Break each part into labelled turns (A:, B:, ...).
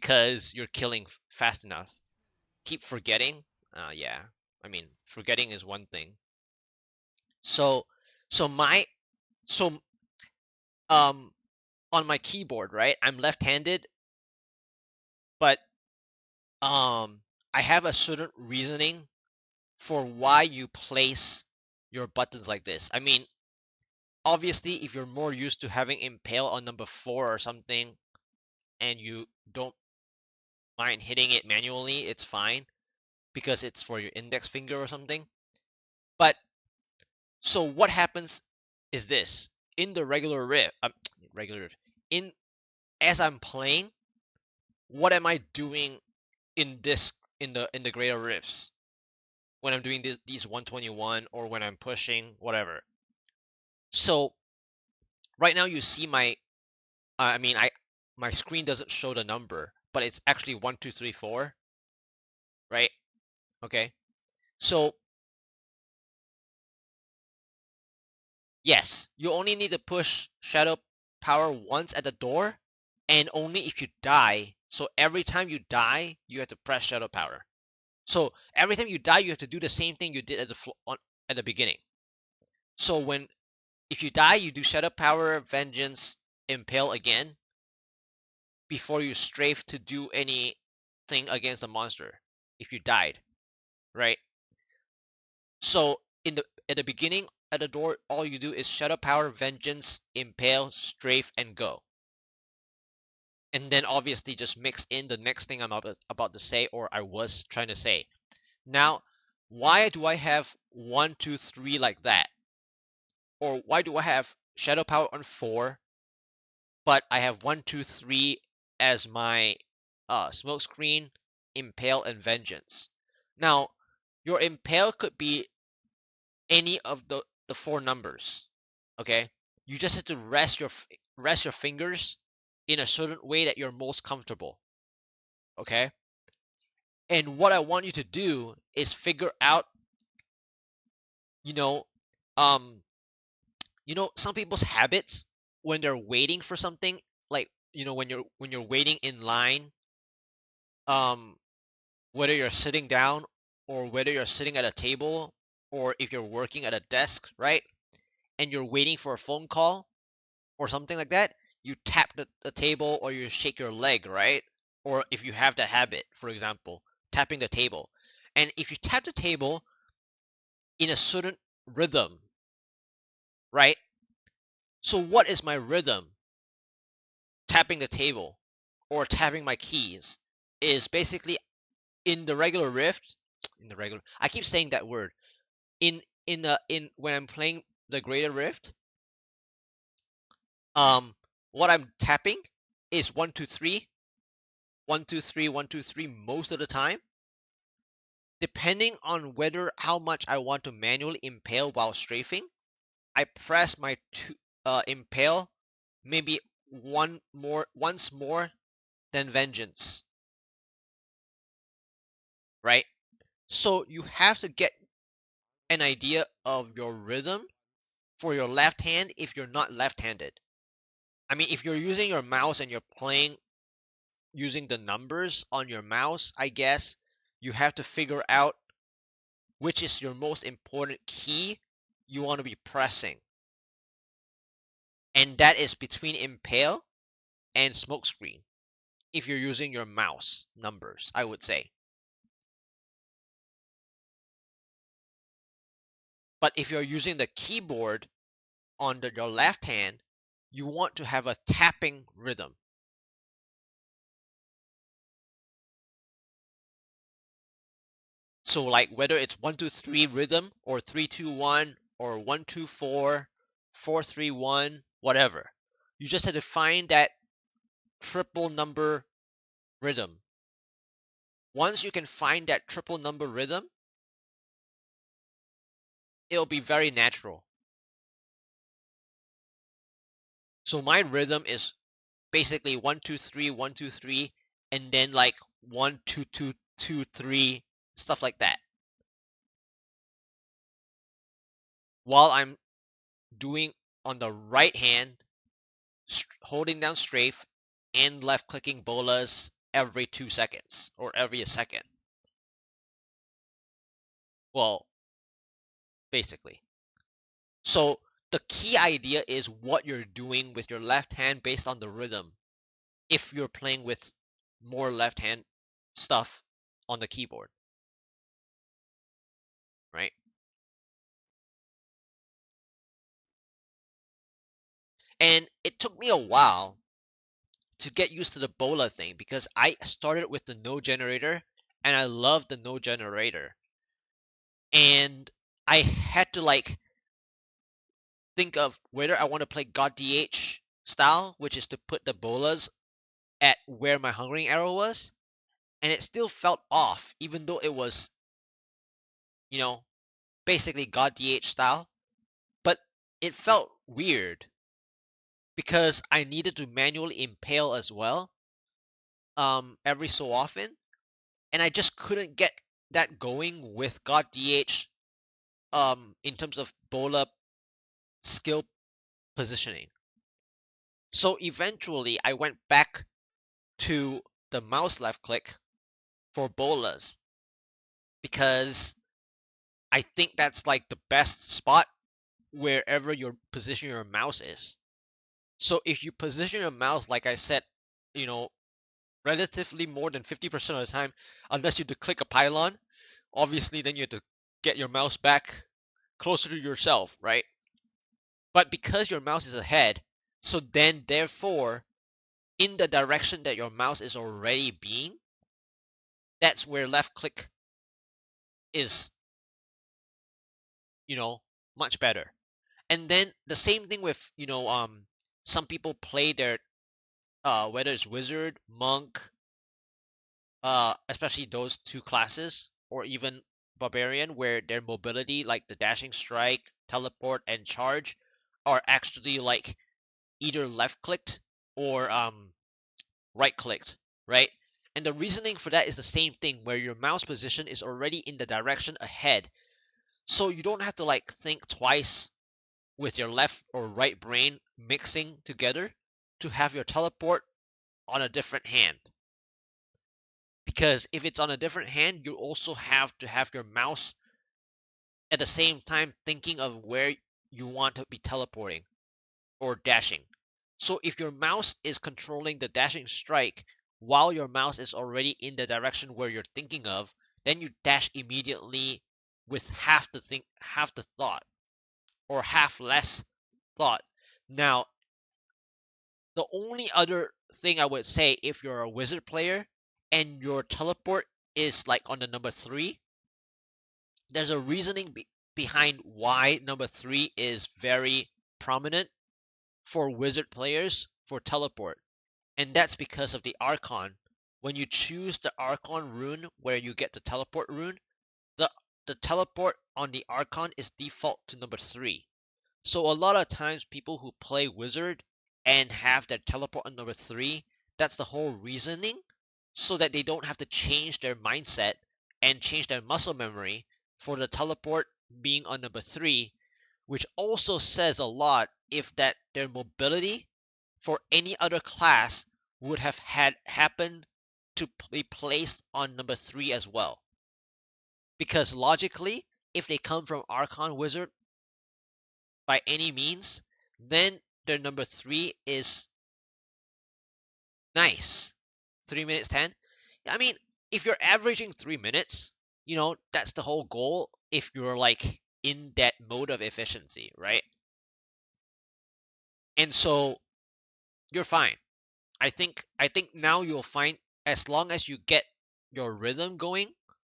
A: because you're killing fast enough. Keep forgetting. Yeah. I mean, forgetting is one thing. So, so my, so on my keyboard, right? I'm left-handed, but I have a certain reasoning for why you place your buttons like this. I mean, obviously, if you're more used to having impale on number 4 or something, and you don't mind hitting it manually, it's fine because it's for your index finger or something. But so what happens is this: in the regular riff, regular riff, in as I'm playing, what am I doing in this in the greater riffs when I'm doing these 121 or when I'm pushing whatever? So right now you see my I mean I my screen doesn't show the number, but it's actually 1 2 3 4, right? Okay. So yes, you only need to push shadow power once at the door, and only if you die. So every time you die, you have to press shadow power. So every time you die, you have to do the same thing you did at at the beginning. So when if you die, you do shadow power, vengeance, impale again before you strafe to do anything against the monster. If you died, right? So in the at the beginning at the door, all you do is shadow power, vengeance, impale, strafe, and go. And then obviously just mix in the next thing I'm about to say, or I was trying to say. Now, why do I have 1 2 3 like that? Or why do I have shadow power on 4, but I have 1 2 3 as my smoke screen, impale, and vengeance? Now, your impale could be any of the 4 numbers. Okay, you just have to rest your fingers in a certain way that you're most comfortable. Okay, and what I want you to do is figure out, you know, um, some people's habits when they're waiting for something, like when you're waiting in line, um, whether you're sitting down or whether you're sitting at a table or if you're working at a desk, right? And you're waiting for a phone call or something like that, you tap the table or you shake your leg, right? Or if you have the habit, for example, tapping the table. And if you tap the table in a certain rhythm, right? So what is my rhythm? Tapping the table or tapping my keys is basically in the regular rift. In the regular, I keep saying that word. In when I'm playing the greater rift, what I'm tapping is 1 2 3, 1 2 3, 1 2 3 most of the time, depending on whether how much I want to manually impale while strafing. I press my impale maybe once more than vengeance, right? So you have to get an idea of your rhythm for your left hand if you're not left-handed. I mean, if you're using your mouse and you're playing using the numbers on your mouse, I guess you have to figure out which is your most important key you want to be pressing. And that is between impale and smokescreen if you're using your mouse numbers, I would say. But if you're using the keyboard on your left hand, you want to have a tapping rhythm. So like whether it's 1 2 3 rhythm or 3 2 1 or 1 2 4, 4 3 1, whatever. You just have to find that triple number rhythm. Once you can find that triple number rhythm, it'll be very natural. So my rhythm is basically 1 2 3, 1 2 3, and then like 1 2 2 2 3, stuff like that. While I'm doing on the right hand, holding down strafe and left clicking bolas every 2 seconds or every a second. Well, basically. So the key idea is what you're doing with your left hand based on the rhythm. If you're playing with more left hand stuff on the keyboard, right? And it took me a while to get used to the bola thing because I started with the no generator and I love the no generator. And I had to like think of whether I want to play God DH style, which is to put the bolas at where my hungering arrow was, and it still felt off, even though it was, you know, basically God DH style. But it felt weird because I needed to manually impale as well, every so often, and I just couldn't get that going with God DH, in terms of bola skill positioning. So eventually, I went back to the mouse left click for bolas because I think that's like the best spot wherever your position your mouse is. So if you position your mouse, like I said, you know, relatively more than 50% of the time, unless you have to click a pylon, obviously then you have to get your mouse back closer to yourself, right? But because your mouse is ahead, so then therefore, in the direction that your mouse is already being, that's where left click is, you know, much better. And then the same thing with, some people play their, whether it's wizard, monk, especially those two classes, or even barbarian, where their mobility, like the dashing strike, teleport, and charge, are actually like either left clicked or right clicked, right? And the reasoning for that is the same thing, where your mouse position is already in the direction ahead, so you don't have to like think twice with your left or right brain mixing together to have your teleport on a different hand. Because if it's on a different hand, you also have to have your mouse at the same time thinking of where you want to be teleporting or dashing. So if your mouse is controlling the dashing strike while your mouse is already in the direction where you're thinking of, then you dash immediately with half the thought, or half less thought. Now, the only other thing I would say, if you're a wizard player and your teleport is like on the number 3, there's a reasoning behind why number 3 is very prominent for wizard players for teleport. And that's because of the Archon. When you choose the Archon rune where you get the teleport rune, the the teleport on the Archon is default to number 3. So a lot of times people who play wizard and have their teleport on number 3, that's the whole reasoning, so that they don't have to change their mindset and change their muscle memory for the teleport being on number 3, which also says a lot if that their mobility for any other class would have had happened to be placed on number 3 as well. Because logically, if they come from Archon Wizard by any means, then their number 3 is nice. 3 minutes 10. I mean, if you're averaging 3 minutes, that's the whole goal if you're like in that mode of efficiency, right? And so you're fine. I think now you'll find, as long as you get your rhythm going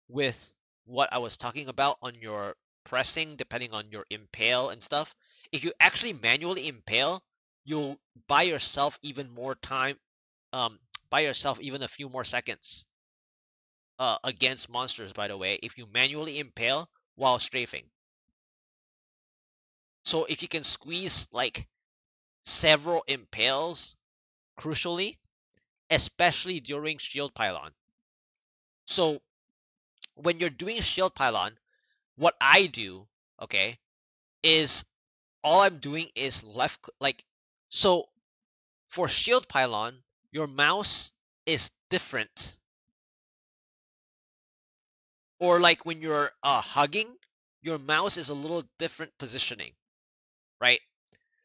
A: with what I was talking about on your pressing, depending on your impale and stuff, if you actually manually impale, you'll buy yourself even more time, um, buy yourself even a few more seconds, against monsters, by the way, if you manually impale while strafing. So if you can squeeze like several impales, crucially, especially during shield pylon. So when you're doing shield pylon, what I do, okay, is all I'm doing is left like, so for shield pylon, your mouse is different. Or like when you're hugging, your mouse is a little different positioning, right?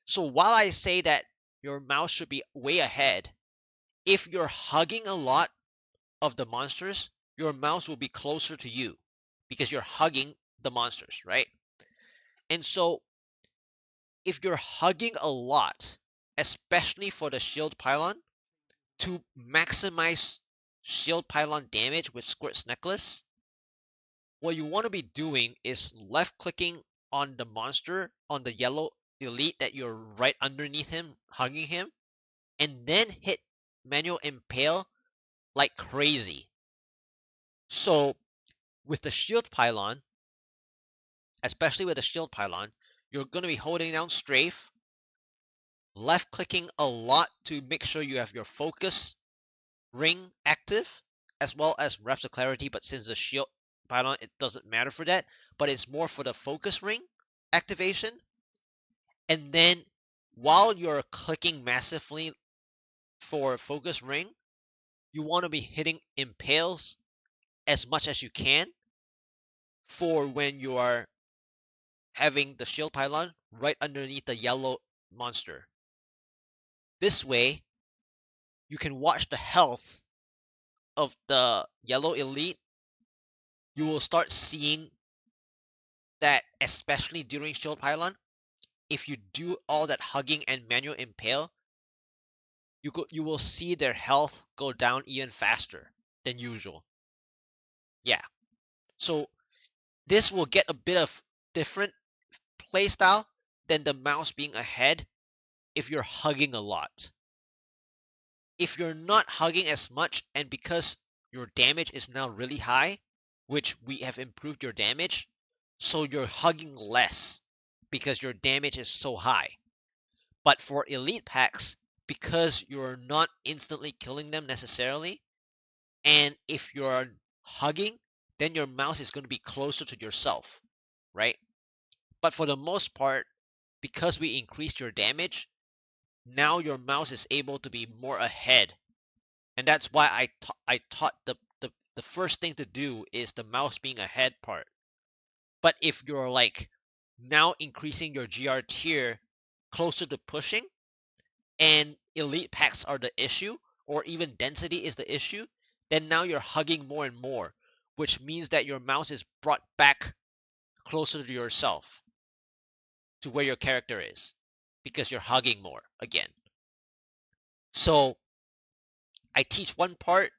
A: So while I say that your mouse should be way ahead, if you're hugging a lot of the monsters, your mouse will be closer to you because you're hugging the monsters, right? And so if you're hugging a lot, especially for the shield pylon, to maximize shield pylon damage with Squirt's necklace, what you want to be doing is left clicking on the monster, on the yellow elite that you're right underneath him, hugging him, and then hit manual impale like crazy. So with the shield pylon, especially with the shield pylon, you're going to be holding down strafe, left clicking a lot to make sure you have your focus ring active, as well as reps of clarity. But since the shield pylon, it doesn't matter for that, but it's more for the focus ring activation. And then while you're clicking massively for focus ring, you want to be hitting impales as much as you can for when you are having the shield pylon right underneath the yellow monster. This way, you can watch the health of the yellow elite. You will start seeing that, especially during shield pylon, if you do all that hugging and manual impale, you will see their health go down even faster than usual. Yeah. So this will get a bit of different playstyle than the mouse being ahead if you're hugging a lot. If you're not hugging as much, and because your damage is now really high, which we have improved your damage, so you're hugging less because your damage is so high. But for elite packs, because you're not instantly killing them necessarily, and if you're hugging, then your mouse is going to be closer to yourself, right? But for the most part, because we increased your damage, now your mouse is able to be more ahead. And that's why I taught the first thing to do is the mouse being ahead part. But if you're like now increasing your GR tier closer to pushing, and elite packs are the issue, or even density is the issue, then now you're hugging more and more, which means that your mouse is brought back closer to yourself, to where your character is, because you're hugging more again. So I teach one part,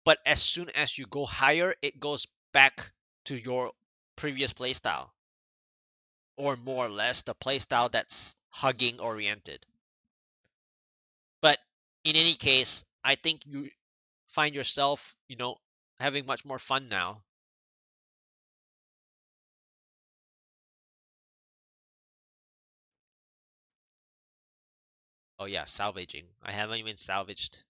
A: but as soon as you go higher, it goes back to your previous playstyle, or more or less the playstyle that's hugging oriented. But in any case, I think you find yourself, having much more fun now. Oh yeah, salvaging. I haven't even salvaged.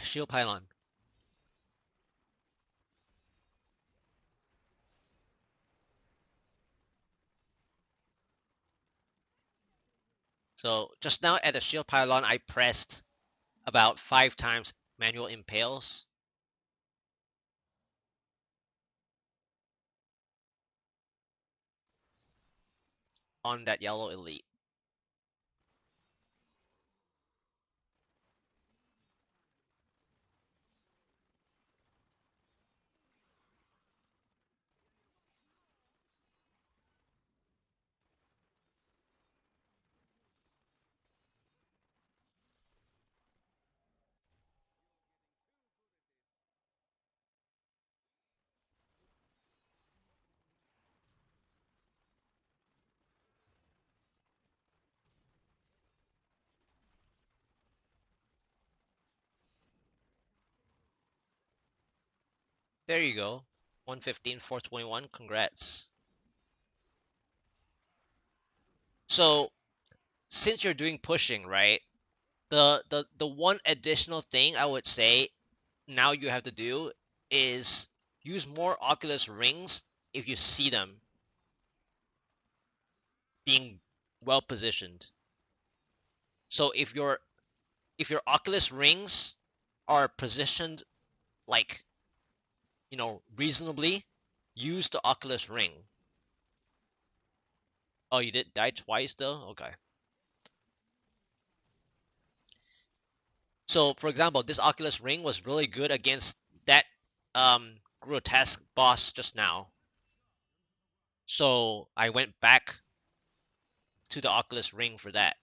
A: Shield pylon. So just now at the shield pylon, I pressed about 5 times manual impales. On that yellow elite. There you go. 115, 421. Congrats. So since you're doing pushing, right? The one additional thing I would say now you have to do is use more Oculus rings if you see them being well positioned. So if your Oculus rings are positioned like, reasonably, use the Oculus ring. Oh, you did die twice though? Okay. So for example, this Oculus ring was really good against that grotesque boss just now. So I went back to the Oculus ring for that.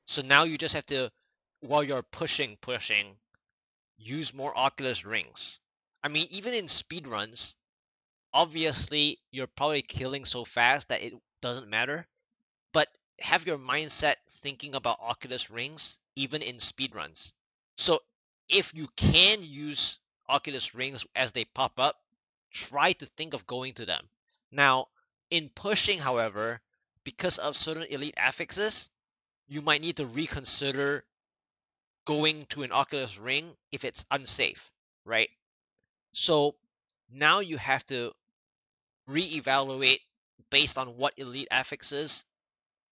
A: So now you just have to, while you're pushing, use more Oculus rings. I mean, even in speedruns, obviously you're probably killing so fast that it doesn't matter. But have your mindset thinking about Oculus rings even in speedruns. So if you can use Oculus rings as they pop up, try to think of going to them. Now, in pushing, however, because of certain elite affixes, you might need to reconsider going to an Oculus ring if it's unsafe, right? So now you have to reevaluate based on what elite affixes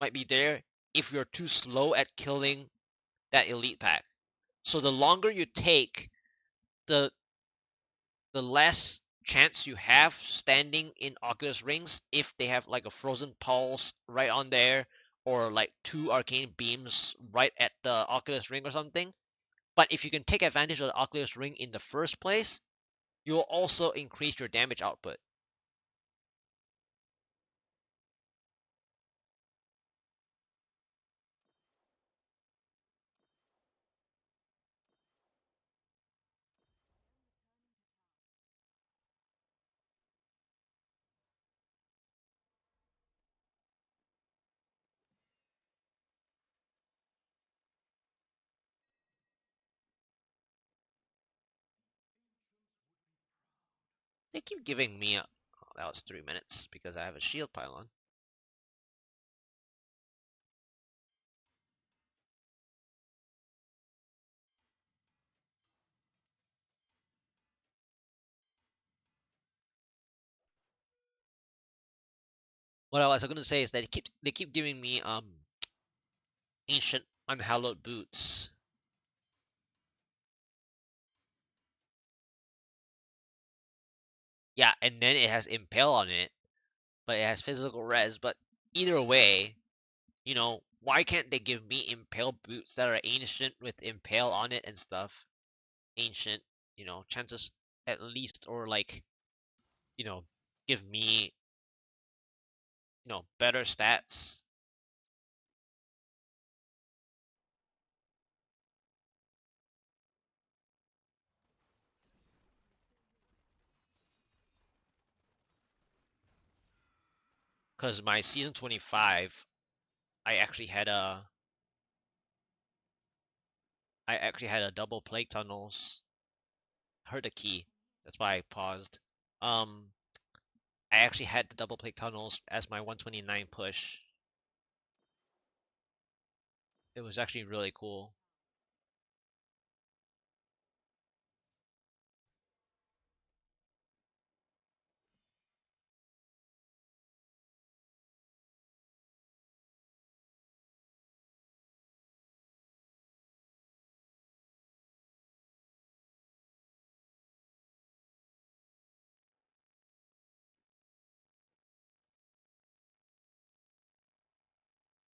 A: might be there if you're too slow at killing that elite pack. So the longer you take, the the less chance you have standing in Oculus rings if they have like a frozen pulse right on there or like 2 arcane beams right at the Oculus ring or something. But if you can take advantage of the Oculus ring in the first place, you'll also increase your damage output. They keep giving me a, oh, that was 3 minutes because I have a shield pylon. What I was going to say is that they keep giving me ancient unhallowed boots. Yeah, and then it has impale on it, but it has physical res. But either way, why can't they give me impale boots that are ancient with impale on it and stuff? Ancient, chances at least, or like, you know, give me, better stats. Because my season 25, I actually had a, I actually had a double plague tunnels. Heard a key. That's why I paused. I actually had the double plate tunnels as my 129 push. It was actually really cool.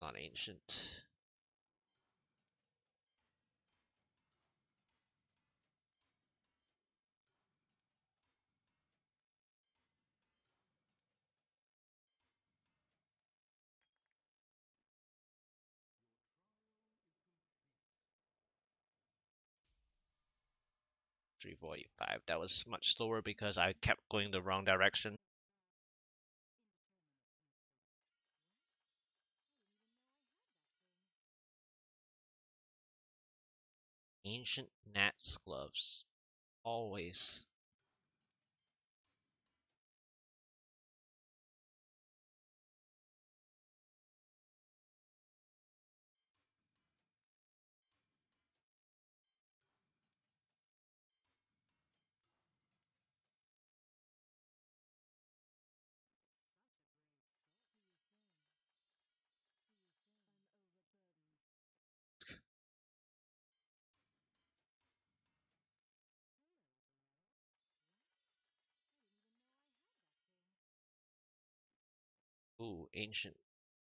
A: Not ancient. 345. That was much slower because I kept going the wrong direction. Ancient Nat's gloves. Always. Ooh, ancient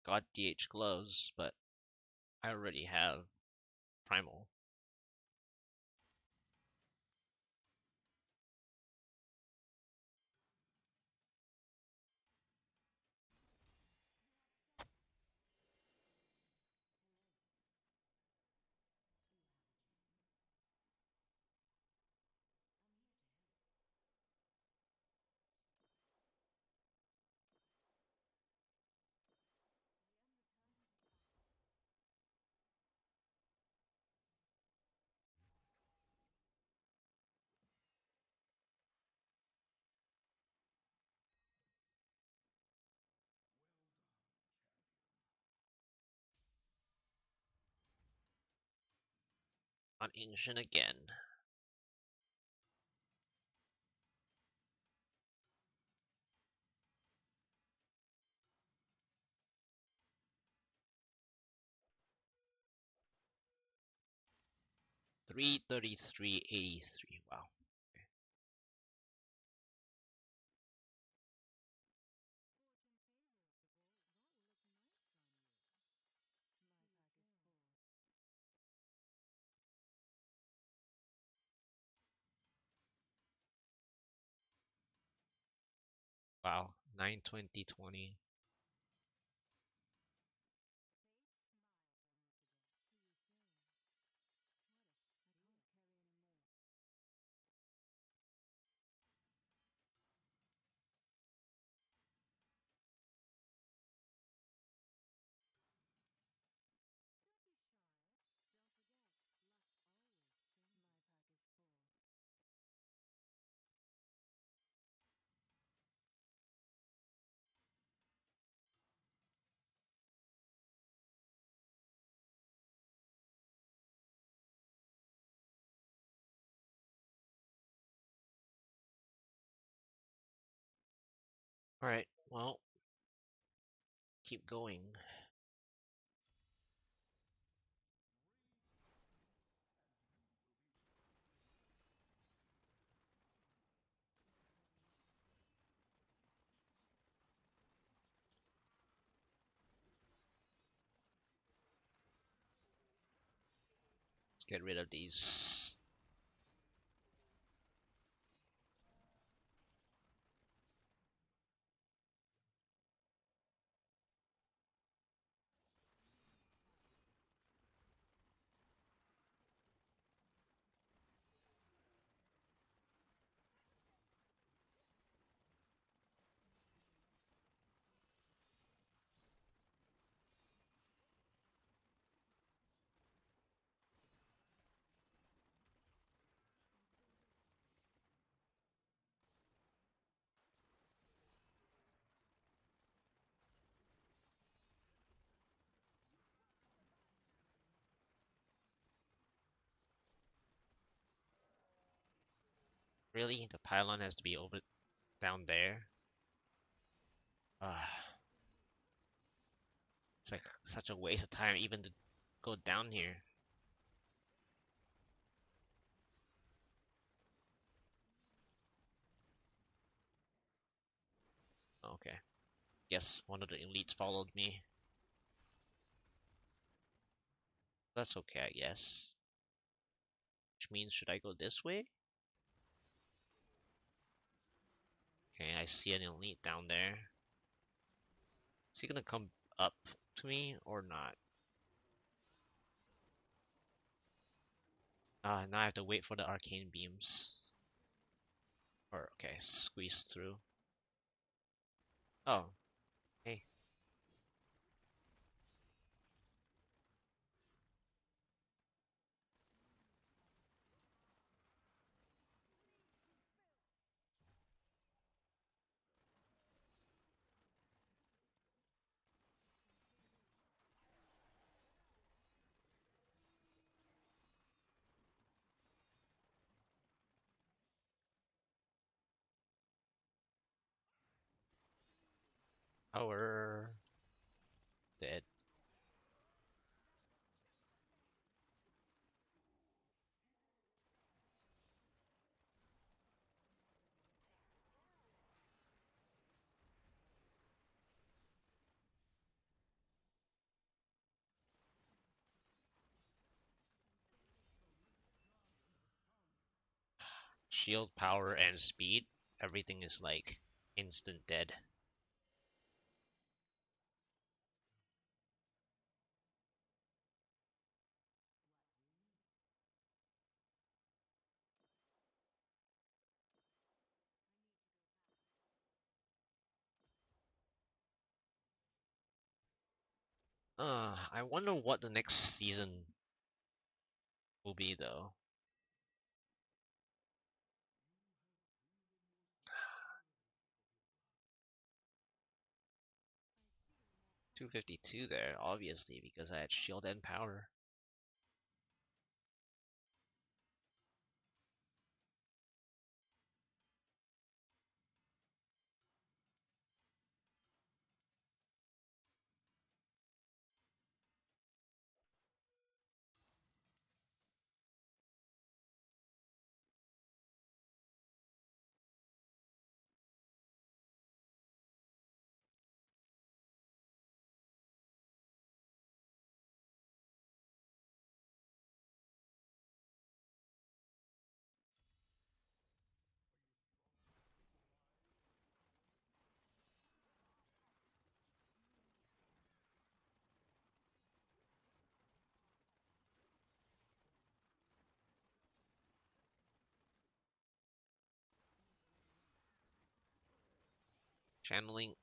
A: God DH gloves, but I already have primal. On ancient again. 333.83. Wow. Wow. 920.20. Alright, well, keep going. Let's get rid of these. Really? The pylon has to be over down there? It's like such a waste of time even to go down here. Okay. Guess one of the elites followed me. That's okay, I guess. Which means, should I go this way? Okay, I see an elite down there. Is he gonna come up to me or not? Now I have to wait for the arcane beams. Or, okay, squeeze through. Oh, hey. Power. Dead. Shield power and speed. Everything is like instant dead. I wonder what the next season will be though. 252 there, obviously, because I had shield and power. Channeling,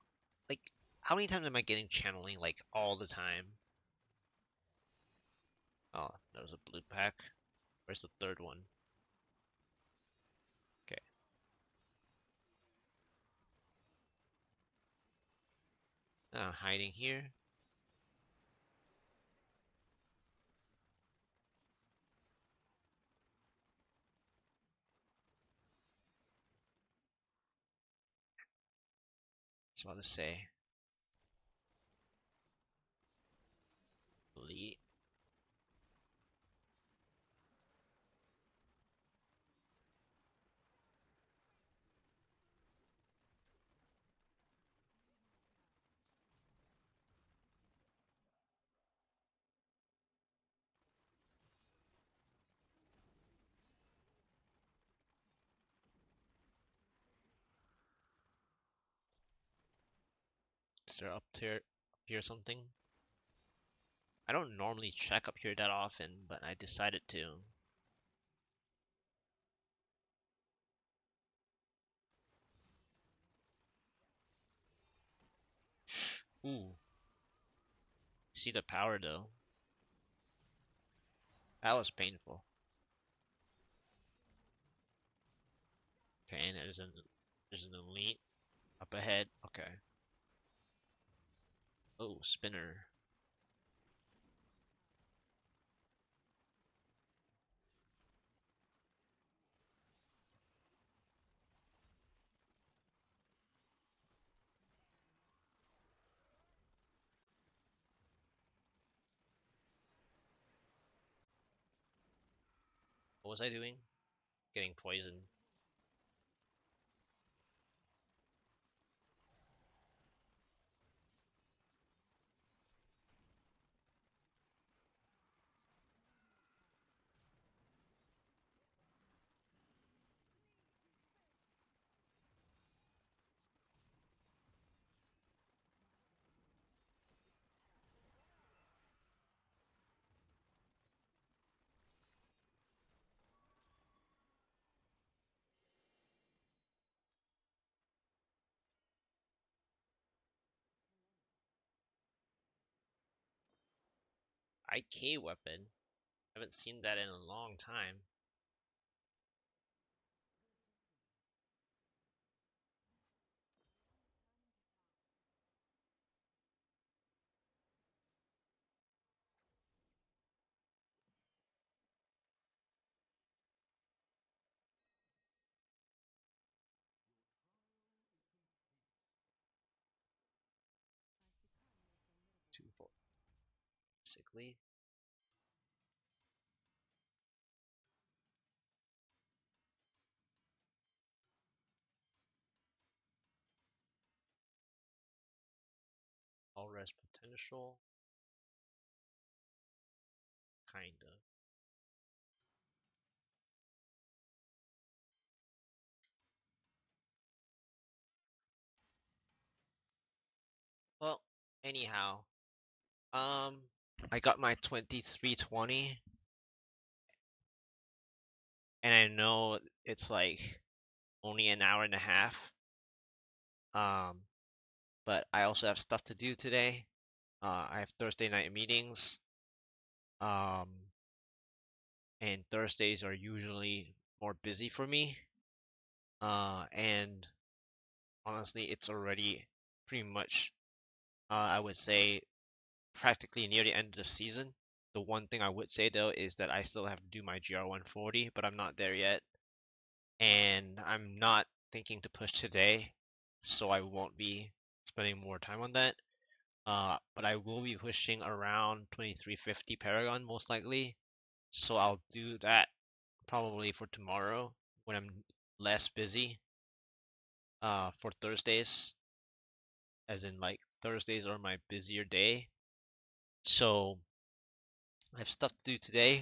A: like, how many times am I getting channeling, like, all the time? Oh, there was a blue pack. Where's the third one? Okay. Hiding here. Just want to say. Elite. Is there up here something? I don't normally check up here that often, but I decided to. Ooh. See the power though. That was painful. Okay, and there's an elite up ahead. Okay. Oh, spinner. was I doing? Getting poisoned. IK weapon? Haven't seen that in a long time. Two, four. Basically. All rest potential. Kinda. Well, anyhow. I got my 2320, and I know it's like only an hour and a half. Um, but I also have stuff to do today. I have Thursday night meetings. Um, and Thursdays are usually more busy for me. And honestly, it's already pretty much, I would say, practically near the end of the season. The one thing I would say though is that I still have to do my GR140, but I'm not there yet. And I'm not thinking to push today, so I won't be spending more time on that. But I will be pushing around 2350 Paragon most likely, so I'll do that probably for tomorrow when I'm less busy. For Thursdays, as in like Thursdays are my busier day, so I have stuff to do today.